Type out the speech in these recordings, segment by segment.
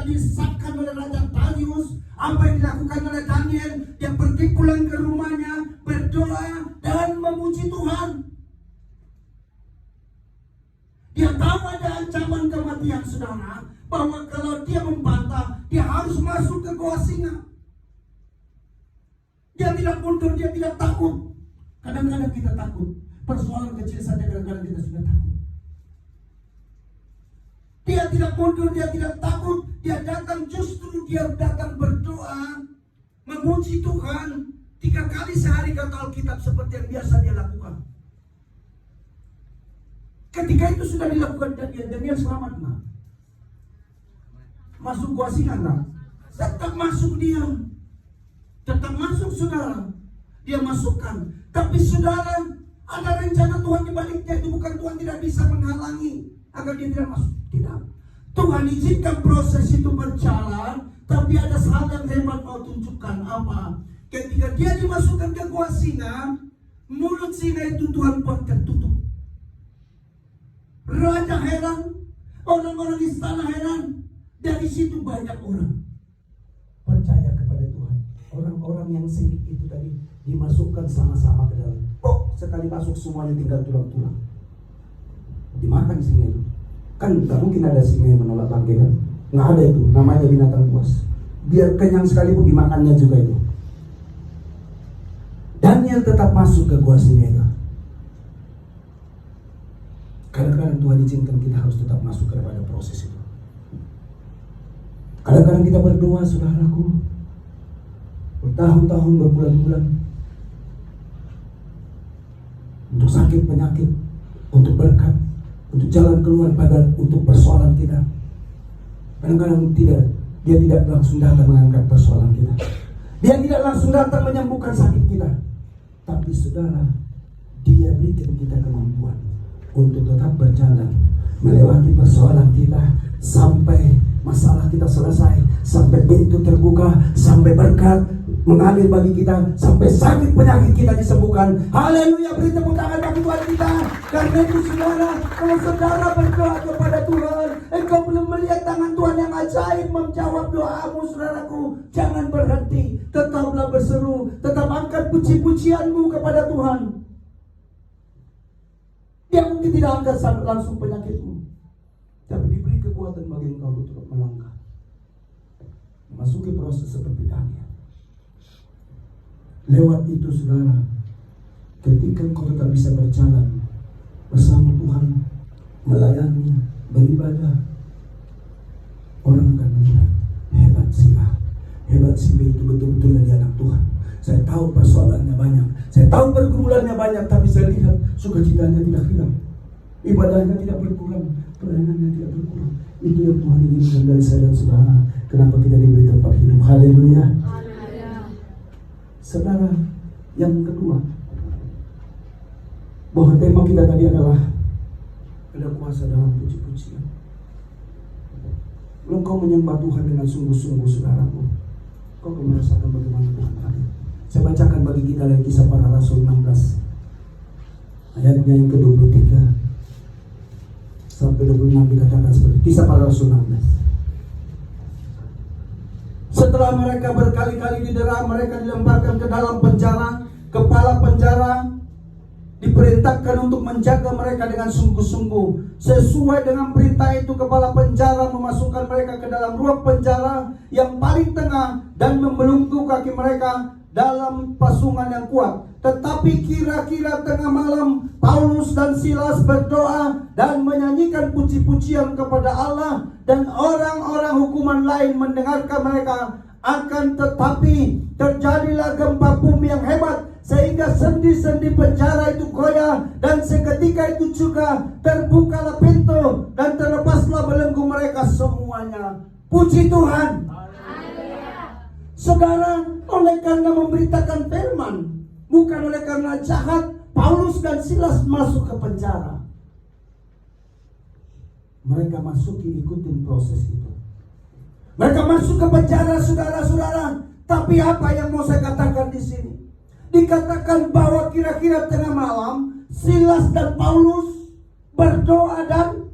disahkan oleh Raja Darius, apa yang dilakukan oleh Daniel, dia pergi pulang ke rumahnya, berdoa dan memuji Tuhan. Dia tahu ada ancaman kematian, saudara, bahwa kalau dia membantah, dia harus masuk ke gua singa. Dia tidak mundur, dia tidak takut. Kadang-kadang kita takut. Persoalan kecil saja kadang-kadang kita sudah takut. Dia tidak mundur, dia tidak takut. Dia datang, justru dia datang berdoa, memuji Tuhan 3 kali sehari kata Alkitab, seperti yang biasa dia lakukan. Ketika itu sudah dilakukan, Daniel selamat nggak? Masuk gua singa nggak? Tetap masuk dia. Tetap masuk, saudara. Dia masukkan. Tapi saudara, ada rencana Tuhan di baliknya. Itu bukan Tuhan tidak bisa menghalangi agar dia tidak masuk. Tidak. Tuhan izinkan proses itu berjalan. Tapi ada hal yang hebat mau tunjukkan. Apa? Ketika dia dimasukkan ke gua singa, mulut singa itu Tuhan buat tertutup. Raja heran, orang-orang istana heran. Dari situ banyak orang percaya kepada Tuhan. Orang-orang yang sirik itu tadi dimasukkan sama-sama ke dalam. Sekali masuk semuanya tinggal tulang-tulang. Dimakan singa itu. Kan gak mungkin ada singa yang menolak bangkai kan? Nggak ada itu, namanya binatang buas. Biar kenyang sekalipun dimakannya juga itu. Daniel tetap masuk ke gua singa itu. Kadang-kadang Tuhan izinkan kita harus tetap masuk kepada proses itu. Kadang-kadang kita berdoa, saudaraku, bertahun-tahun, berbulan-bulan, untuk sakit penyakit, untuk berkat, untuk jalan keluar, pada untuk persoalan kita. Kadang-kadang dia tidak langsung datang mengangkat persoalan kita. Dia tidak langsung datang menyembuhkan sakit kita. Tapi saudara, dia berikan kita kemampuan untuk tetap berjalan, melewati persoalan kita, sampai masalah kita selesai, sampai pintu terbuka, sampai berkat mengalir bagi kita, sampai sakit penyakit kita disembuhkan. Haleluya, beri tepuk tangan bagi Tuhan kita. Karena itu saudara, kalau saudara berdoa kepada Tuhan, engkau belum melihat tangan Tuhan yang ajaib menjawab doamu, saudaraku, jangan berhenti, tetaplah berseru, tetap angkat puji-pujianmu kepada Tuhan. Dia mungkin tidak angkat langsung penyakitmu, tapi diberi kekuatan bagi engkau untuk melangkah, memasuki proses seperti Daniel. Lewat itu saudara, ketika engkau tetap bisa berjalan bersama Tuhan, melayani, beribadah, orang akan melihat hebat si A, hebat si B itu betul-betul dari anak Tuhan. Saya tahu persoalannya banyak, saya tahu pergumulannya banyak, tapi saya lihat sukacitanya tidak hilang, ibadahnya tidak berkurang, pelayanannya tidak berkurang. Itu yang Tuhan inginkan dari saya dan saudara. Kenapa kita diberi tempat hidup? Haleluya. Saudara, yang kedua, bahwa tema kita tadi adalah ada kuasa dalam puji-pujian. Kalau kau menyembah Tuhan dengan sungguh-sungguh, saudaraku, kau akan merasakan bagaimana Tuhan hadir. Saya bacakan bagi kita dari Kisah Para Rasul 16 ayatnya yang ke-23 sampai 26, dikatakan seperti Kisah Para Rasul 16. Setelah mereka berkali-kali didera, mereka dilemparkan ke dalam penjara. Kepala penjara diperintahkan untuk menjaga mereka dengan sungguh-sungguh. Sesuai dengan perintah itu, kepala penjara memasukkan mereka ke dalam ruang penjara yang paling tengah dan membelenggu kaki mereka dalam pasungan yang kuat. Tetapi kira-kira tengah malam, Paulus dan Silas berdoa dan menyanyikan puji-pujian kepada Allah, dan orang-orang hukuman lain mendengarkan mereka. Akan tetapi terjadilah gempa bumi yang hebat, sehingga sendi-sendi penjara itu goyah, dan seketika itu juga terbukalah pintu dan terlepaslah belenggu mereka semuanya. Puji Tuhan. Saudara, oleh karena memberitakan firman, bukan oleh karena jahat, Paulus dan Silas masuk ke penjara. Mereka masuki, ikutin proses itu. Mereka masuk ke penjara, saudara-saudara. Tapi apa yang mau saya katakan di sini? Dikatakan bahwa kira-kira tengah malam, Silas dan Paulus berdoa dan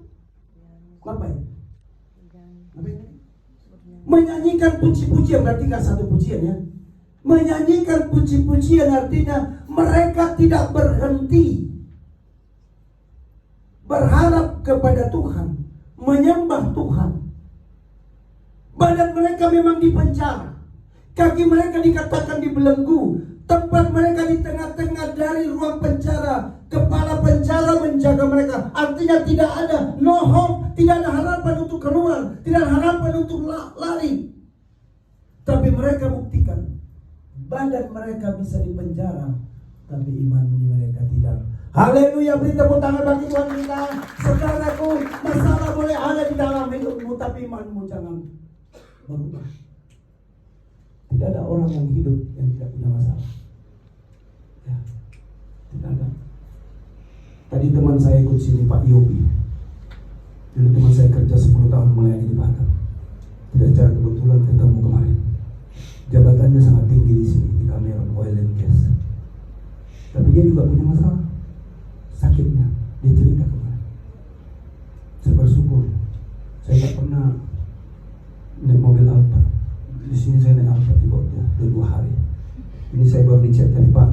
apa ini? Menyanyikan puji-pujian berarti nggak satu pujian ya. Menyanyikan puji-pujian artinya mereka tidak berhenti berharap kepada Tuhan, menyembah Tuhan. Badan mereka memang dipenjara, kaki mereka dikatakan dibelenggu, tempat mereka di tengah-tengah dari ruang penjara, kepala penjara menjaga mereka. Artinya tidak ada no hope, tidak ada harapan untuk keluar, tidak ada harapan untuk lari. Tapi mereka buktikan, badan mereka bisa dipenjara, tapi iman mereka tidak. Haleluya, beri tepuk tangan bagi Tuhan kita. Saudaraku, masalah boleh ada di dalam hidupmu, tapi imanmu jangan berubah. Tidak ada orang yang hidup yang tidak punya masalah. Ya, tidak ada. Tadi teman saya ikut sini, Pak Yobi. Dulu teman saya kerja 10 tahun melayani di Batam. Tidak secara kebetulan ketemu kemarin. Jabatannya sangat tinggi di sini, di Cameron Oil and Gas. Tapi dia juga punya masalah, sakitnya. Dia cerita kemarin. Saya bersyukur. Saya tak pernah naik mobil Alphard. Di sini saya naik Alphard di bawahnya 2 hari. Ini saya baru dicek tadi, Pak.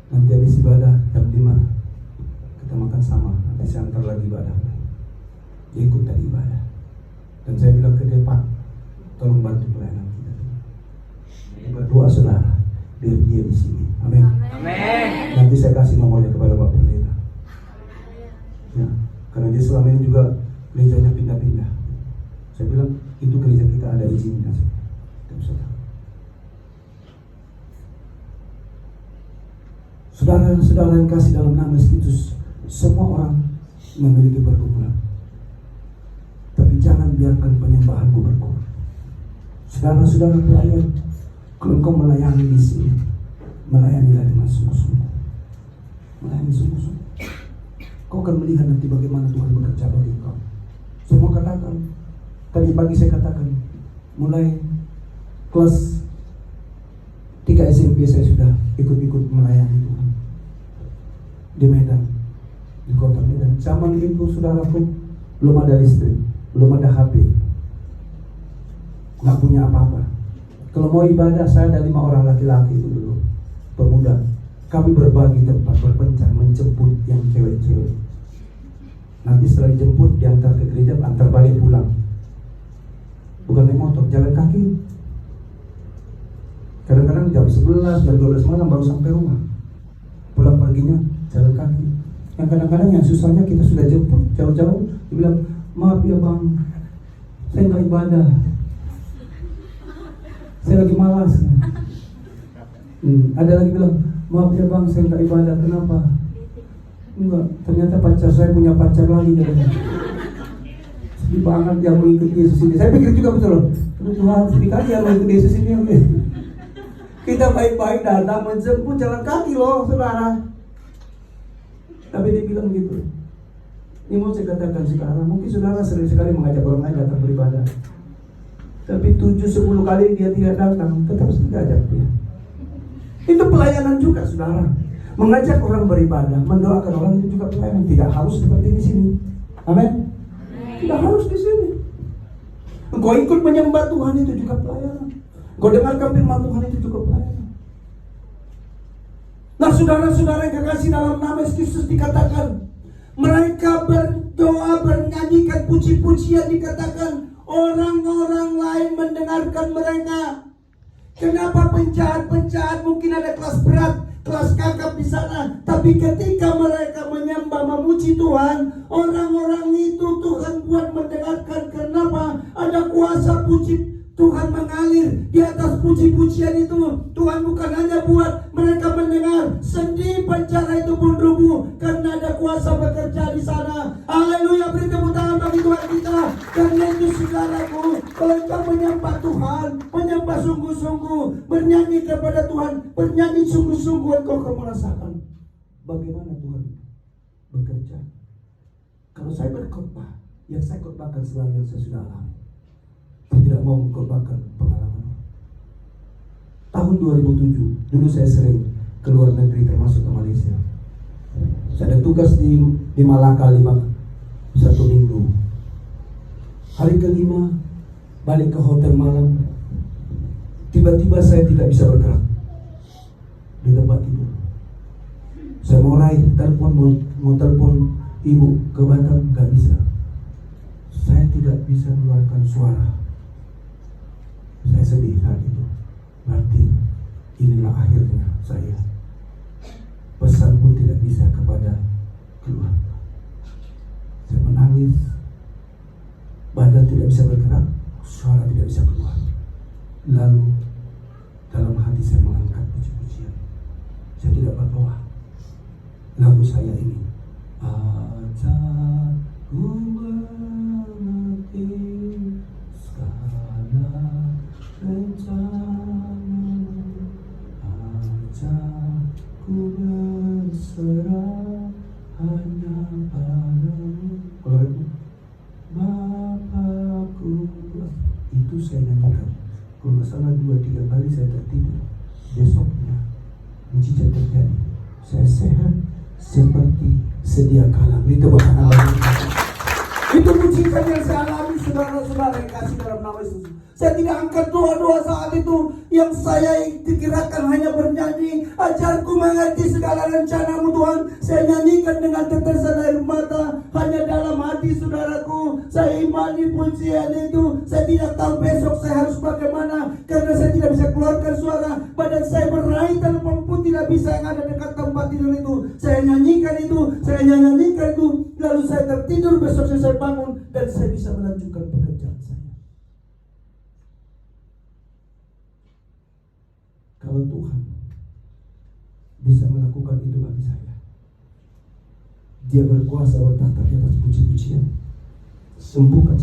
Nanti habis ibadah jam 5 kita makan sama. Nanti saya antar lagi ibadah. Dia ikut tadi ibadah. Dan saya bilang ke dia, Pak, tolong bantu pelayanan kita. Berdoa saudara, biar dia di sini. Amin. Amin. Nanti saya kasih nomornya kepada Pak Pendeta. Ya, karena dia selama ini juga gerejanya pindah-pindah. Saya bilang itu gereja kita ada izinnya. Saudara-saudara yang kasih dalam nama Kristus, semua orang memiliki pergumulan. Tapi jangan biarkan penyembahanmu berkurang. Saudara-saudara pelayan, kalau engkau melayani di sini, melayanilah dengan sungguh-sungguh. Melayani sungguh-sungguh. Kau akan melihat nanti bagaimana Tuhan bekerja bagi engkau. Semua katakan, tadi pagi saya katakan, mulai kelas 3 SMP saya sudah ikut-ikut melayani Tuhan di Medan, di kota Medan. Zaman itu saudaraku belum ada listrik, belum ada HP, nggak punya apa-apa. Kalau mau ibadah, saya ada 5 orang laki-laki itu dulu, pemuda. Kami berbagi tempat, berpencar, menjemput yang cewek-cewek. Nanti setelah dijemput, diantar ke gereja, antar balik pulang. Bukan naik motor, jalan kaki. Kadang-kadang jam 11, jam 12 malam baru sampai rumah. Pulang perginya jalan kaki. Yang kadang-kadang yang susahnya kita sudah jemput jauh-jauh, dia bilang, maaf ya bang, saya nggak ibadah, saya lagi malas. Ada lagi bilang, maaf ya bang, saya nggak ibadah, kenapa? Enggak, ternyata pacar saya punya pacar lagi. Sedih banget dia mau ikut Yesus ini. Saya pikir juga betul, Tuhan sedih kali ya mau ikut Yesus ini. Kita baik-baik datang menjemput jalan kaki loh saudara. Tapi dia bilang gitu. Ini mau saya katakan sekarang, mungkin saudara sering sekali mengajak orang lain datang beribadah, tapi 7-10 kali dia tidak datang, tetap saja ajak dia. Itu pelayanan juga saudara. Mengajak orang beribadah, mendoakan orang itu juga pelayanan. Tidak harus seperti di sini. Amin. Tidak harus di sini. Engkau ikut menyembah Tuhan itu juga pelayanan. Engkau dengarkan firman Tuhan itu juga pelayanan. Nah saudara-saudara yang kekasih, dalam nama Yesus dikatakan mereka berdoa, bernyanyikan puji-pujian, dikatakan orang-orang lain mendengarkan mereka. Kenapa penjahat-penjahat mungkin ada kelas berat, kelas kakap di sana, tapi ketika mereka menyembah, memuji Tuhan, orang-orang itu Tuhan buat mendengarkan. Kenapa? Ada kuasa puji Tuhan mengalir di atas puji-pujian itu. Tuhan bukan hanya buat mereka mendengar, sendi penjara itu pun rubuh karena ada kuasa bekerja di sana. Haleluya, beri tepuk tangan bagi Tuhan kita. Karena itu saudaraku, kalau kita menyembah Tuhan, menyembah sungguh-sungguh, bernyanyi kepada Tuhan, bernyanyi sungguh-sungguh, engkau akan merasakan bagaimana Tuhan bekerja. Kalau saya berkhotbah, yang saya khotbahkan selalu yang saya sudah alami. Saya tidak mau mengkhotbahkan pengalaman. Tahun 2007, dulu saya sering ke luar negeri, termasuk ke Malaysia. Saya ada tugas di Malaka 1 minggu. Hari kelima, balik ke hotel malam. Tiba-tiba saya tidak bisa bergerak di tempat tidur. Saya mau raih telepon, mau telepon ibu ke Batam, gak bisa. Saya tidak bisa mengeluarkan suara. Saya sedih saat itu. Berarti inilah akhirnya saya. Pesan pun tidak bisa kepada keluarga. Saya menangis. Badan tidak bisa bergerak, suara tidak bisa keluar. Lalu dalam hati saya mengangkat puji-pujian. Saya tidak berdoa. Lagu saya ini, ajak ku mengerti segala rencana, ajak ku berserah hanya padamu. Kalau itu Bapakku, itu saya nyanyikan. Kalau nggak salah 2-3 kali saya tertidur. Besoknya mujizat terjadi. Saya sehat seperti sedia kala. Itu bahkan Allah. Itu mujizat yang saya alami, saudara-saudara yang kasih dalam nama Yesus. Saya tidak angkat doa-doa saat itu. Yang saya dikirakan hanya bernyanyi, ajarku mengerti segala rencanamu Tuhan. Saya nyanyikan dengan tetesan air mata. Hanya dalam hati saudaraku, saya imani pujian itu. Saya tidak tahu besok saya harus bagaimana, karena saya tidak bisa keluarkan suara. Badan saya meraih telepon pun tidak bisa yang ada dekat tempat tidur itu. Saya nyanyikan itu, saya nyanyikan itu. Lalu saya tertidur, besoknya saya bangun dan saya bisa melanjutkan pekerjaan saya. Kalau Tuhan bisa melakukan itu bagi saya, Dia berkuasa bertata di atas puji-pujian, sembuhkan